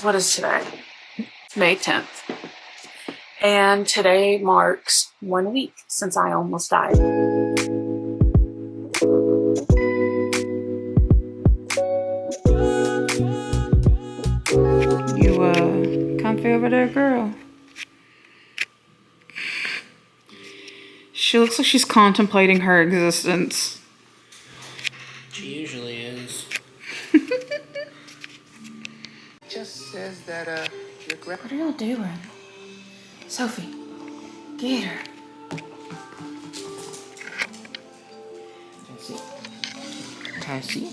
What is today? It's May 10th. And today marks 1 week since I almost died. You, comfy over there, girl? She looks like she's contemplating her existence. She usually is. Just says that, What are y'all doing? Sophie, get her. Cassie?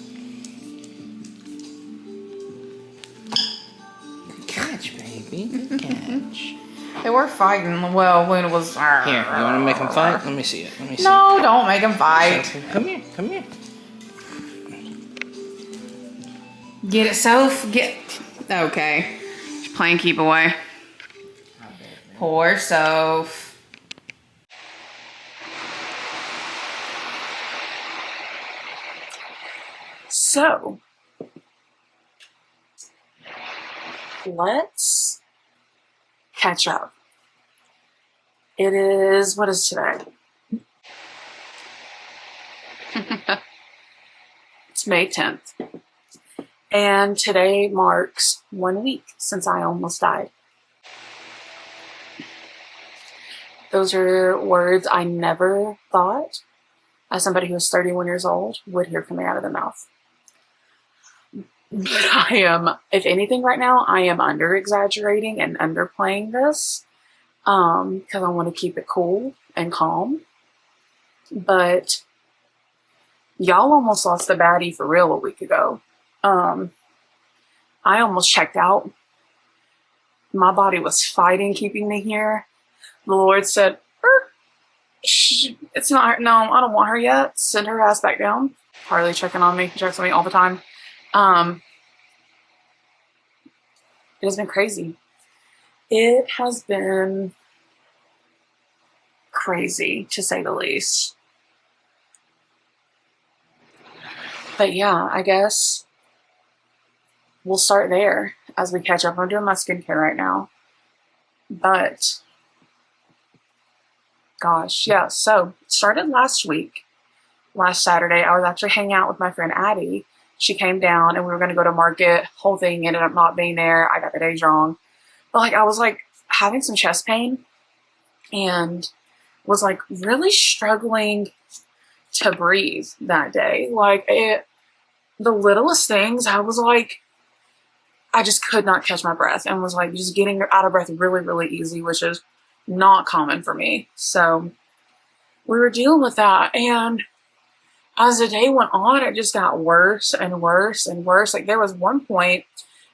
Good catch, baby. Good catch. They were fighting. Well, when it was. Here, you want to make them fight? Let me see it. Let me see. No, don't make them fight. Sophie, come here. Come here. Get it, Soph. Get. Okay. She's playing keep away. Poor Soph. So, let's catch up. It is, what is today? It's May 10th. And today marks 1 week since I almost died. Those are words I never thought, as somebody who was 31 years old, would hear coming out of their mouth. I am, if anything right now, I am under exaggerating and underplaying this because I want to keep it cool and calm. But y'all almost lost the baddie for real a week ago. I almost checked out. My body was fighting keeping me here. The Lord said, it's not her. No, I don't want her yet. Send her ass back down. Harley checking on me, checks on me all the time. It has been crazy. It has been crazy, to say the least. But yeah, I guess we'll start there as we catch up. I'm doing my skincare right now. But gosh, yeah, so it started last week. Last Saturday, I was actually hanging out with my friend Addie. She came down and we were going to go to market. Whole thing ended up not being there. I got the days wrong. But like, I was like having some chest pain and was like really struggling to breathe that day. Like the littlest things, I was like, I just could not catch my breath and was like just getting out of breath really, really easy, which is not common for me. So we were dealing with that. And as the day went on, it just got worse and worse and worse. Like there was one point,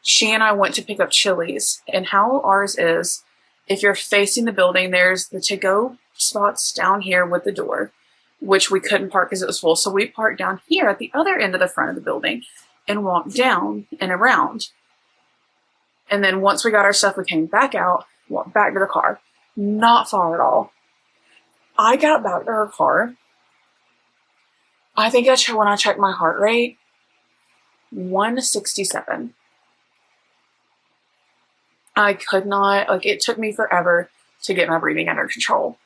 she and I went to pick up Chili's, and how ours is, if you're facing the building, there's the to-go spots down here with the door, which we couldn't park because it was full. So we parked down here at the other end of the front of the building and walked down and around. And then once we got our stuff, we came back out, walked back to the car. Not far at all. I got back to her car. I think when I checked my heart rate, 167. I could not, like, it took me forever to get my breathing under control.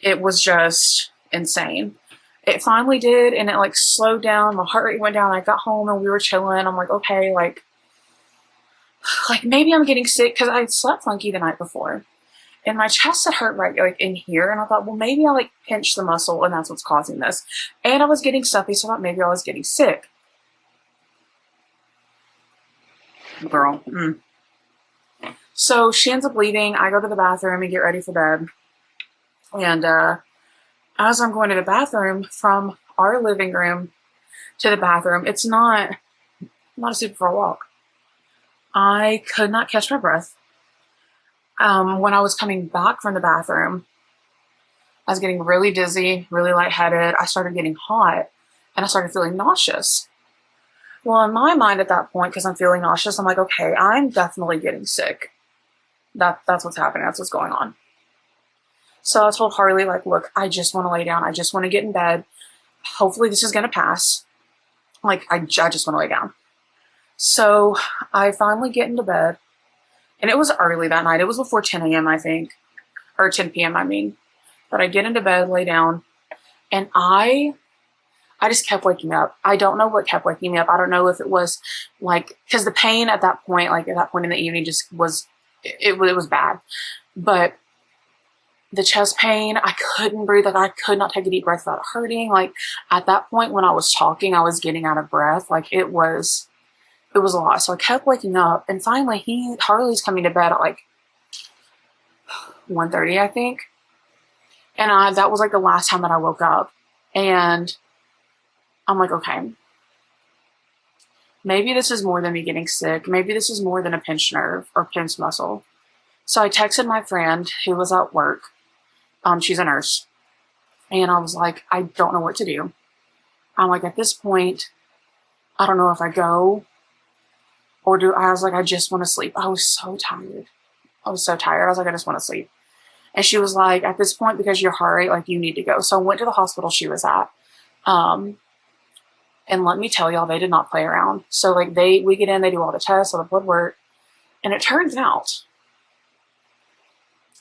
It was just insane. It finally did, and it like slowed down. My heart rate went down. I got home and we were chilling. I'm like, okay, like maybe I'm getting sick because I slept funky the night before. And my chest had hurt right like in here. And I thought, well, maybe I like pinched the muscle and that's what's causing this. And I was getting stuffy, so I thought maybe I was getting sick. Girl. So she ends up leaving. I go to the bathroom and get ready for bed. And as I'm going to the bathroom from our living room to the bathroom, it's not a super far walk. I could not catch my breath. When I was coming back from the bathroom, I was getting really dizzy, really lightheaded. I started getting hot and I started feeling nauseous. Well, in my mind at that point, because I'm feeling nauseous, I'm like, okay, I'm definitely getting sick. That's what's happening. That's what's going on. So I told Harley, like, look, I just want to lay down. I just want to get in bed. Hopefully this is going to pass. Like, I just want to lay down. So I finally get into bed, and it was early that night. It was before 10 a.m., I think, or 10 p.m., I mean. But I get into bed, lay down, and I just kept waking up. I don't know what kept waking me up. I don't know if it was like, because the pain at that point, like at that point in the evening, just was, it was bad. But the chest pain, I couldn't breathe. Like I could not take a deep breath without hurting. Like at that point when I was talking, I was getting out of breath. Like it was a lot. So I kept waking up, and finally Harley's coming to bed at like 1:30, I think. And that was like the last time that I woke up. And I'm like, okay, maybe this is more than me getting sick. Maybe this is more than a pinched nerve or pinched muscle. So I texted my friend who was at work. She's a nurse. And I was like, I don't know what to do. I'm like, at this point, I don't know if I go or do. I was like, I just want to sleep. I was so tired. I was like, I just want to sleep. And she was like, at this point, because your heart rate, like you need to go. So I went to the hospital she was at. And let me tell y'all, they did not play around. So like we get in, they do all the tests, all the blood work. And it turns out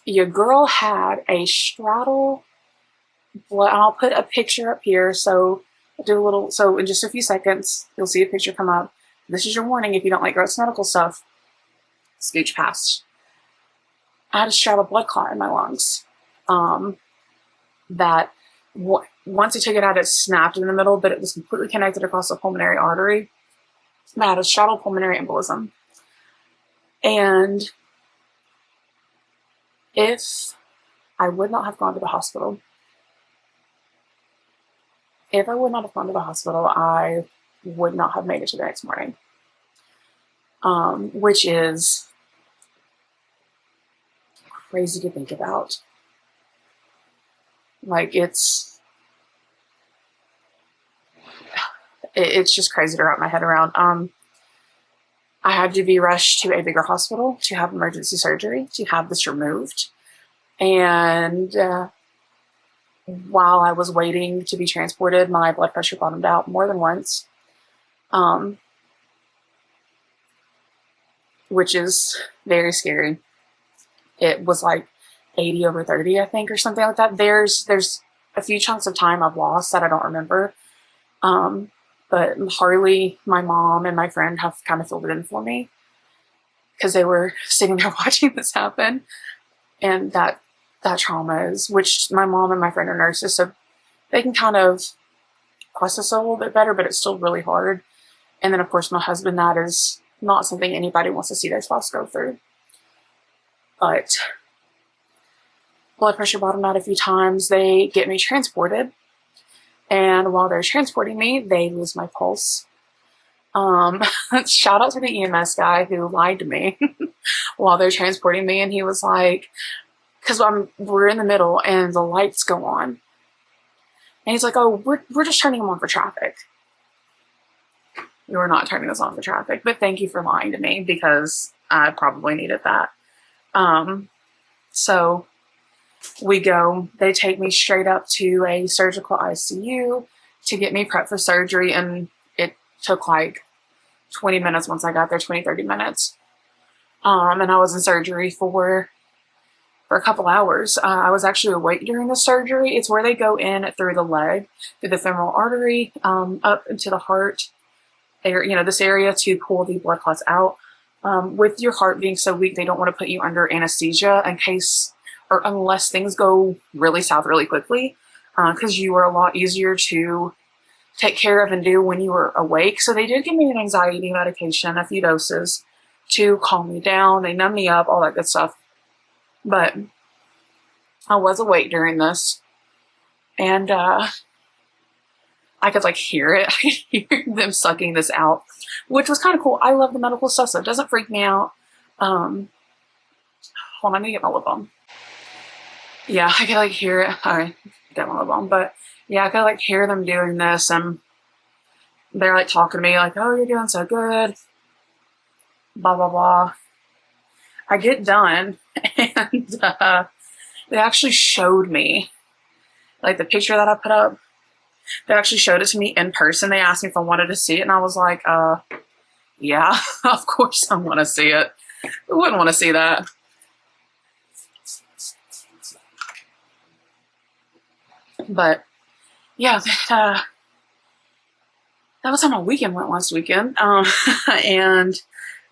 your girl had a straddle blood, and I'll put a picture up here. So so in just a few seconds, you'll see a picture come up. This is your warning. If you don't like gross medical stuff, scooch past. I had a straddle blood clot in my lungs. That once I took it out, it snapped in the middle, but it was completely connected across the pulmonary artery. I had a straddle pulmonary embolism. And if I would not have gone to the hospital, I would not have made it to the next morning. Which is crazy to think about. Like it's just crazy to wrap my head around. I had to be rushed to a bigger hospital to have emergency surgery to have this removed. And while I was waiting to be transported, my blood pressure bottomed out more than once. Which is very scary. It was like 80/30, I think, or something like that. There's a few chunks of time I've lost that I don't remember. But Harley, my mom, and my friend have kind of filled it in for me because they were sitting there watching this happen. And that trauma is, which my mom and my friend are nurses, so they can kind of process it a little bit better, but it's still really hard. And then, of course, my husband, that is not something anybody wants to see their spouse go through. But blood pressure bottomed out a few times. They get me transported. And while they're transporting me, they lose my pulse. Shout out to the EMS guy who lied to me while they're transporting me. And he was like, because we're in the middle and the lights go on. And he's like, oh, we're just turning them on for traffic. We're not turning this on for traffic, but thank you for lying to me because I probably needed that. So we go, they take me straight up to a surgical ICU to get me prepped for surgery. And it took like 20 minutes once I got there, 20-30 minutes. And I was in surgery for a couple hours. I was actually awake during the surgery. It's where they go in through the leg, through the femoral artery, up into the heart, this area to pull the blood clots out. With your heart being so weak, they don't want to put you under anesthesia in case, or unless things go really south really quickly, because you are a lot easier to take care of and do when you were awake. So they did give me an anxiety medication, a few doses to calm me down. They numb me up, all that good stuff. But I was awake during this, and I could hear it. I could hear them sucking this out, which was kind of cool. I love the medical stuff, so it doesn't freak me out. Hold on, let me get my lip balm. Yeah, I could hear it. I got my lip balm, but yeah, I could hear them doing this, and they're talking to me oh, you're doing so good, blah blah blah. I get done, and they actually showed me the picture that I put up. They actually showed it to me in person. They asked me if I wanted to see it, and I was like, Yeah, of course I want to see it. Who wouldn't want to see that? But yeah, that was how my weekend went last weekend. And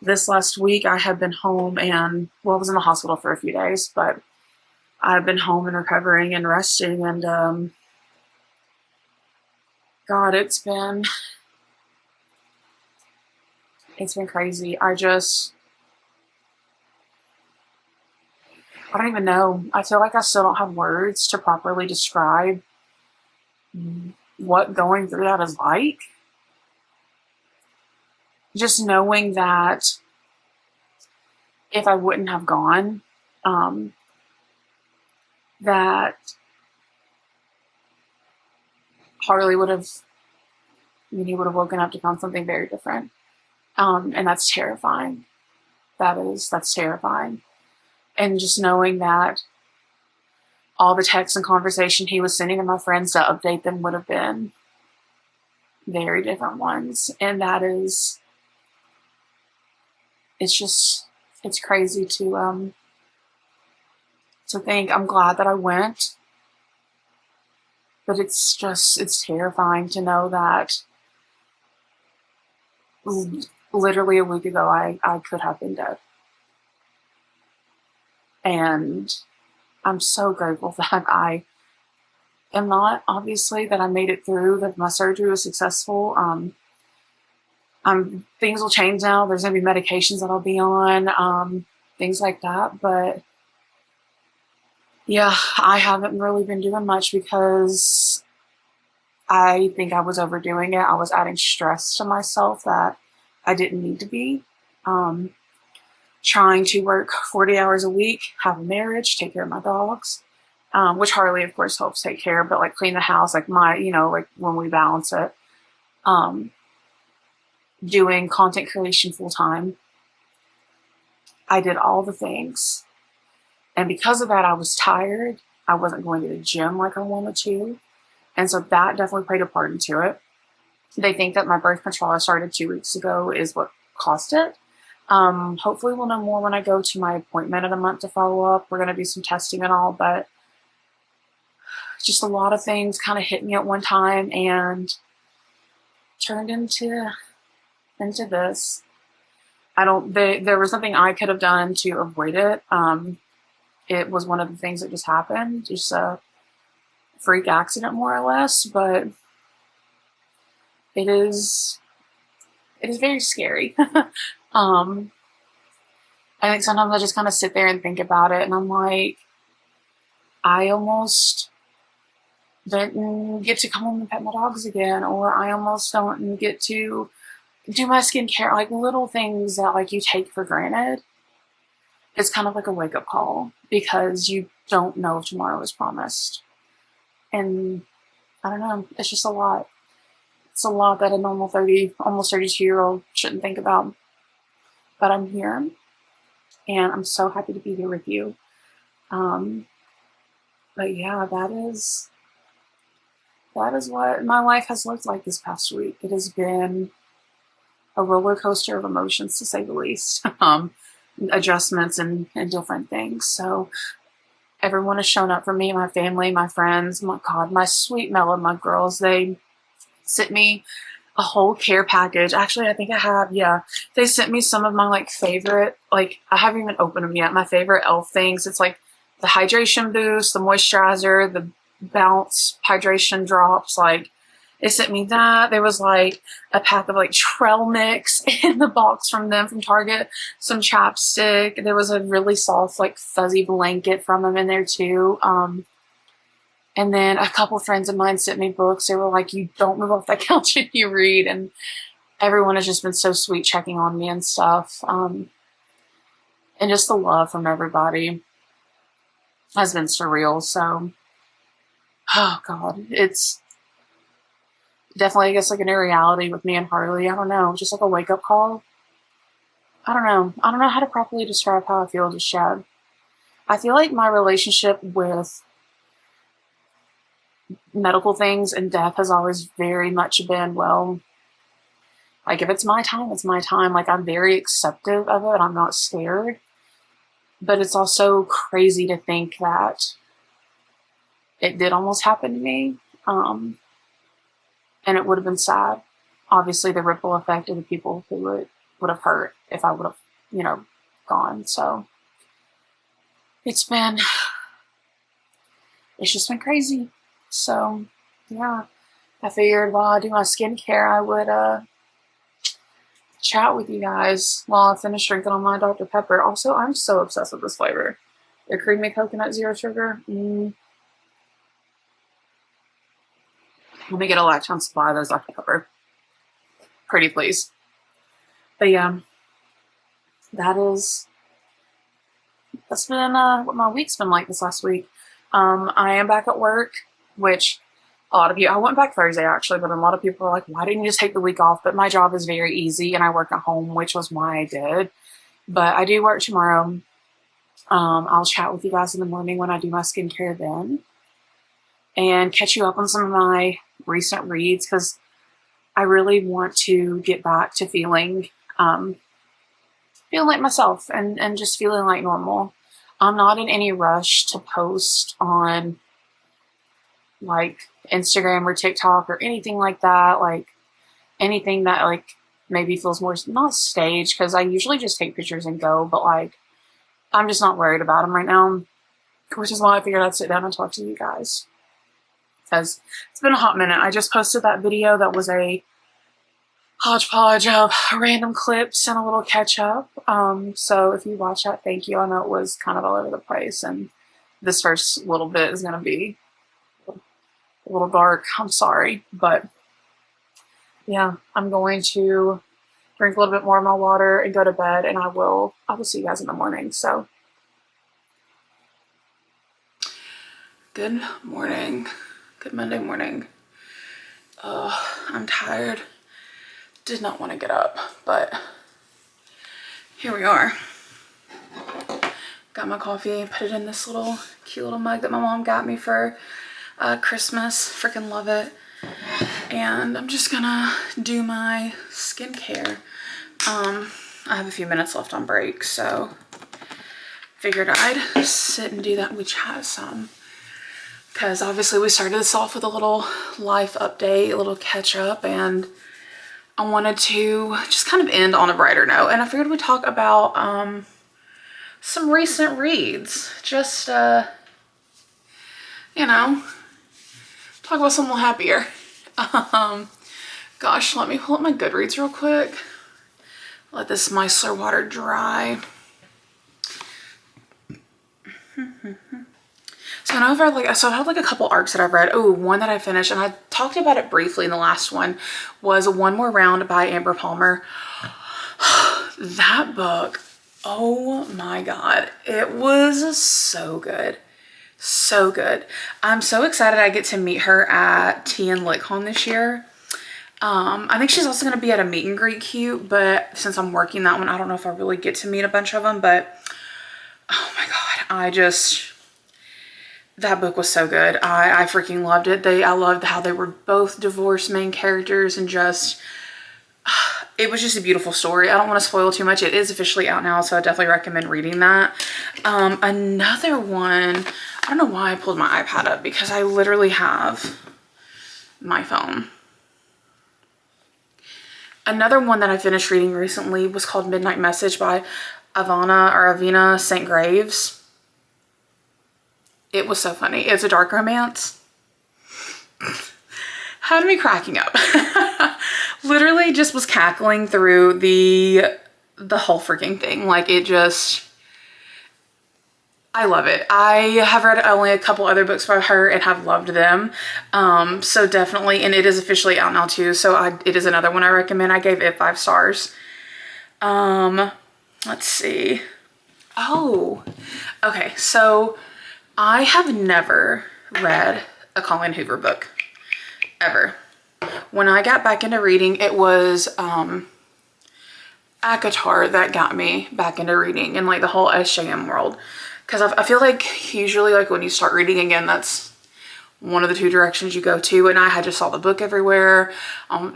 this last week I have been home and, well, I was in the hospital for a few days, but I've been home and recovering and resting. And God, it's been crazy. I don't even know. I feel like I still don't have words to properly describe what going through that is like. Just knowing that if I wouldn't have gone, that Harley would have, he would have woken up to found something very different. And that's terrifying. That's terrifying. And just knowing that all the texts and conversation he was sending to my friends to update them would have been very different ones. And it's crazy to think. I'm glad that I went, but it's terrifying to know that literally a week ago I could have been dead. And I'm so grateful that I am not, obviously, that I made it through, that my surgery was successful. Things will change now. There's going to be medications that I'll be on, things like that. But yeah, I haven't really been doing much because I think I was overdoing it. I was adding stress to myself that I didn't need to be. Trying to work 40 hours a week, have a marriage, take care of my dogs, which Harley, of course, helps take care of, but like clean the house, like like when we balance it. Doing content creation full time. I did all the things. And because of that, I was tired. I wasn't going to the gym like I wanted to. And so that definitely played a part into it. They think that my birth control I started 2 weeks ago is what caused it. Hopefully we'll know more when I go to my appointment in a month to follow up. We're going to do some testing and all, but just a lot of things kind of hit me at one time and turned into this. There was nothing I could have done to avoid it. It was one of the things that just happened, just a freak accident more or less, but it is very scary. I think sometimes I just kind of sit there and think about it and I'm like, I almost didn't get to come home and pet my dogs again, or I almost don't get to do my skincare, like little things that like you take for granted. It's kind of like a wake-up call because you don't know if tomorrow is promised. And I don't know, it's just a lot. It's a lot that a normal almost 32-year-old shouldn't think about. But I'm here, and I'm so happy to be here with you. But yeah, that is what my life has looked like this past week. It has been a roller coaster of emotions, to say the least. Adjustments and different things. So everyone has shown up for me, my family, my friends, my sweet Mela, my girls. They sent me a whole care package. Actually, I think I have, yeah. They sent me some of my like favorite, like I haven't even opened them yet, my favorite e.l.f. things. It's like the hydration boost, the moisturizer, the bounce hydration drops. Like they sent me that. There was like a pack of like trail mix in the box from them from Target, some chapstick. There was a really soft like fuzzy blanket from them in there too. And then a couple friends of mine sent me books. They were like, you don't move off that couch if you read. And everyone has just been so sweet checking on me and stuff. And just the love from everybody has been surreal. So, oh God, it's definitely, I guess, like a new reality with me and Harley. I don't know, just like a wake-up call. I don't know how to properly describe how I feel just yet. I feel like my relationship with medical things and death has always very much been, well, Like, if it's my time, it's my time. Like, I'm very accepting of it. I'm not scared. But it's also crazy to think that it did almost happen to me. And it would have been sad. Obviously, the ripple effect of the people who it would have hurt if I would have, you know, gone. So it's just been crazy. So yeah, I figured while I do my skincare, I would chat with you guys while I finish drinking on my Dr. Pepper. Also, I'm so obsessed with this flavor. The creamy coconut zero sugar. Let me get a lactose supply of those Dr. Pepper. Pretty please. But yeah, that's been what my week's been like this last week. I am back at work, which a lot of you, I went back Thursday actually, but a lot of people are like, why didn't you just take the week off? But my job is very easy and I work at home, which was why I did. But I do work tomorrow. I'll chat with you guys in the morning when I do my skincare then, and catch you up on some of my recent reads, because I really want to get back to feeling like myself and just feeling like normal. I'm not in any rush to post on like Instagram or TikTok or anything like that. Like anything that like maybe feels more, not staged, because I usually just take pictures and go, but like I'm just not worried about them right now, which is why I figured I'd sit down and talk to you guys, because it's been a hot minute. I just posted that video that was a hodgepodge of random clips and a little catch up. So if you watch that, thank you. I know it was kind of all over the place, and this first little bit is going to be a little dark. I'm sorry, but yeah, I'm going to drink a little bit more of my water and go to bed, and I will see you guys in the morning. So good morning. Good Monday morning. I'm tired. Did not want to get up, but here we are. Got my coffee, put it in this little cute little mug that my mom got me for Christmas. Freaking love it. And I'm just gonna do my skincare. I have a few minutes left on break, so figured I'd sit and do that. We chat some, because obviously we started this off with a little life update, a little catch up, and I wanted to just kind of end on a brighter note, and I figured we'd talk about some recent reads. Just, you know, talk about something happier. Gosh, let me pull up my Goodreads real quick. Let this micellar water dry. So I know I've read I've had like a couple arcs that I've read. Oh, one that I finished, and I talked about it briefly in the last one, was One More Round by Amber Palmer. That book, oh my God, it was so good. So good. I'm so excited I get to meet her at Tea and LitCon this year. I think she's also going to be at a meet and greet cute, but since I'm working that one, I don't know if I really get to meet a bunch of them, but oh my God, that book was so good. I freaking loved it. I loved how they were both divorced main characters, and just, it was just a beautiful story. I don't want to spoil too much. It is officially out now, so I definitely recommend reading that. Another one, I don't know why I pulled my iPad up, because I literally have my phone. Another one that I finished reading recently was called Midnight Message by Avina St. Graves. It was so funny. It's a dark romance. Had me cracking up. Literally just was cackling through the whole freaking thing. Like, it just, I love it. I have read only a couple other books by her and have loved them. So definitely, and it is officially out now too. So it is another one I recommend. I gave it 5 stars. Let's see. Oh, okay. So I have never read a Colleen Hoover book, ever. When I got back into reading, it was ACOTAR that got me back into reading and like the whole SJM world. Because I feel like usually like when you start reading again, that's one of the two directions you go to. And I had just saw the book everywhere.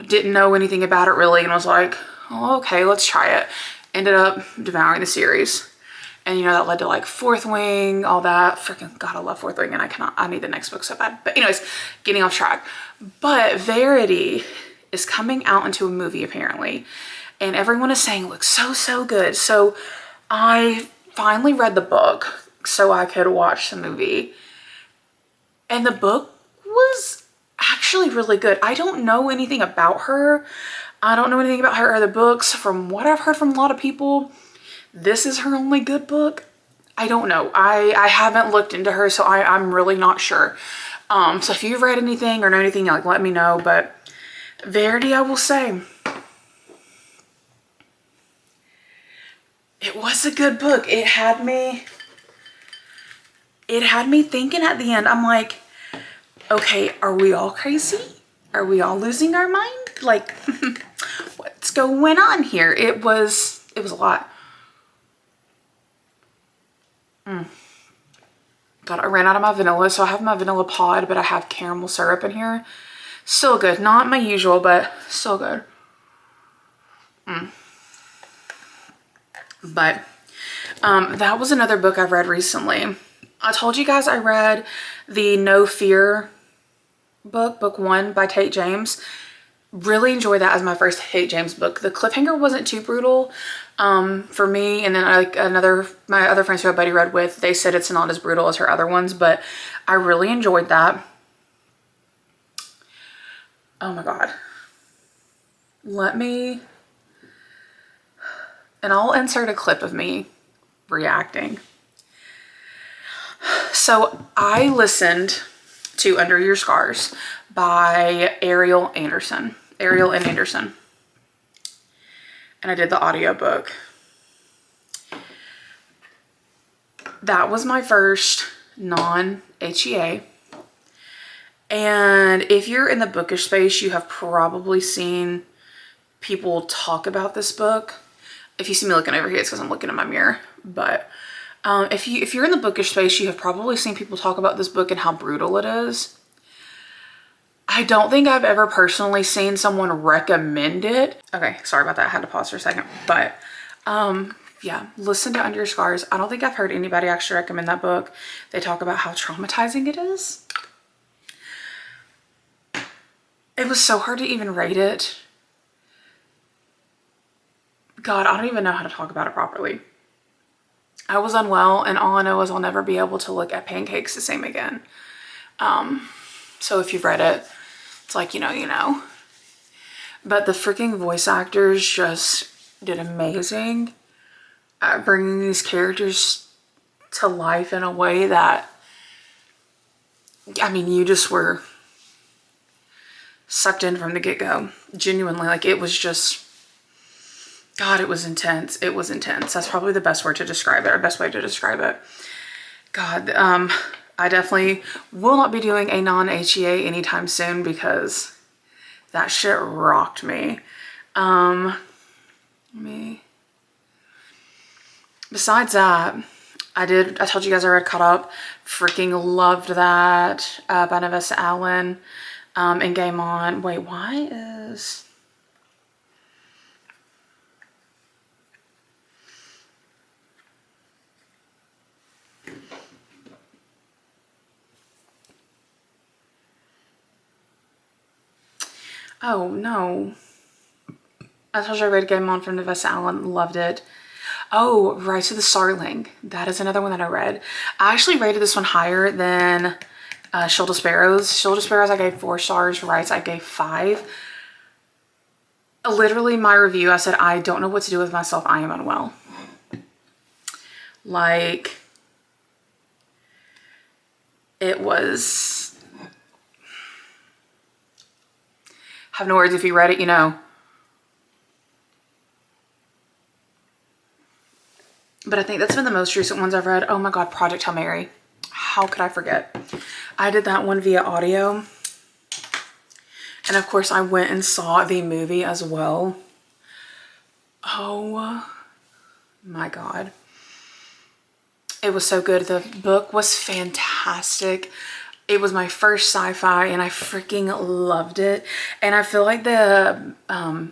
Didn't know anything about it really, and was like, oh, okay, let's try it. Ended up devouring the series. And you know, that led to like Fourth Wing, all that. Freaking God, I love Fourth Wing, and I need the next book so bad. But anyways, getting off track. But Verity is coming out into a movie apparently. And everyone is saying it looks so good. So I finally read the book so I could watch the movie. And the book was actually really good. I don't know anything about her. I don't know anything about her other books. From what I've heard from a lot of people, this is her only good book. I don't know. I haven't looked into her, so I'm really not sure. So if you've read anything or know anything, like, let me know. But Verity, I will say, it was a good book. It had me thinking at the end. I'm like, okay, are we all crazy? Are we all losing our mind? Like, what's going on here? It was a lot. God, I ran out of my vanilla, so I have my vanilla pod, but I have caramel syrup in here. Still good. Not my usual, but still good. But that was another book I've read recently. I told you guys I read the No Fear book, book 1 by Tate James. Really enjoyed that as my first Tate James book. The cliffhanger wasn't too brutal for me, and then my other friends who I buddy read with, they said it's not as brutal as her other ones, but I really enjoyed that. Oh my God. And I'll insert a clip of me reacting. So I listened to Under Your Scars by Ariel and Anderson. And I did the audiobook. That was my first non-HEA. And if you're in the bookish space, you have probably seen people talk about this book. If you see me looking over here, it's because I'm looking in my mirror. But if you're in the bookish space, you have probably seen people talk about this book and how brutal it is. I don't think I've ever personally seen someone recommend it. Okay, sorry about that. I had to pause for a second. But yeah, listen to Under Your Scars. I don't think I've heard anybody actually recommend that book. They talk about how traumatizing it is. It was so hard to even rate it. God, I don't even know how to talk about it properly. I was unwell, and all I know is I'll never be able to look at pancakes the same again. So if you've read it, it's like, you know. But the freaking voice actors just did amazing at bringing these characters to life in a way that, I mean, you just were sucked in from the get-go. Genuinely, like, it was just, God, it was intense. It was intense. That's probably the best word to describe it, or best way to describe it. God, I definitely will not be doing a non-HEA anytime soon because that shit rocked me. Besides that, I told you guys I read Caught Up. Freaking loved that by Nevessa Allen and Game On. Wait, why is... Oh, no. I told you I read Game On from Nevessa Allen. Loved it. Oh, Rights of the Starling. That is another one that I read. I actually rated this one higher than Shoulda Sparrows. Shoulda Sparrows I gave 4 stars. Rights I gave 5. Literally, my review, I said, I don't know what to do with myself. I am unwell. Like, it was... Have no words. If you read it, you know. But I think that's been the most recent ones I've read. Oh my God, Project Hail Mary. How could I forget? I did that one via audio. And of course I went and saw the movie as well. Oh my God. It was so good. The book was fantastic. It was my first sci-fi and I freaking loved it. And I feel like the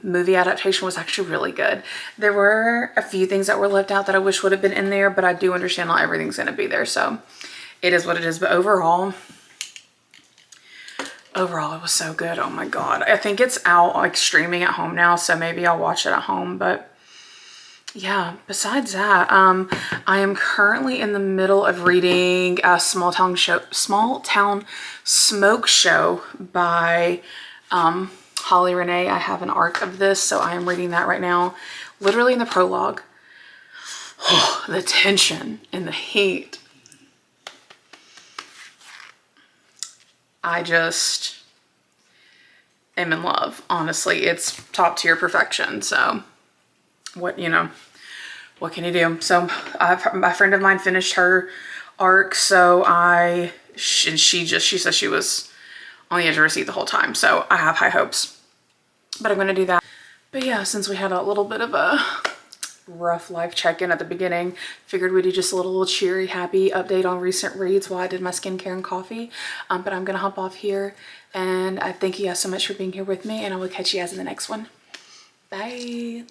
movie adaptation was actually really good. There were a few things that were left out that I wish would have been in there, but I do understand not everything's going to be there. So it is what it is. But overall, it was so good. Oh my God. I think it's out like streaming at home now. So maybe I'll watch it at home. But yeah, besides that, I am currently in the middle of reading a Small Town Smoke Show by Holly Renee. I have an arc of this, so I am reading that right now, literally in the prologue. Oh, the tension and the heat. I just am in love. Honestly, it's top tier perfection. So what can you do? So a friend of mine finished her arc, so she said she was on the edge of her seat the whole time. So I have high hopes, but I'm gonna do that. But yeah, since we had a little bit of a rough life check-in at the beginning, figured we'd do just a little cheery, happy update on recent reads while I did my skincare and coffee. But I'm gonna hop off here, and I thank you guys so much for being here with me, and I will catch you guys in the next one. Bye.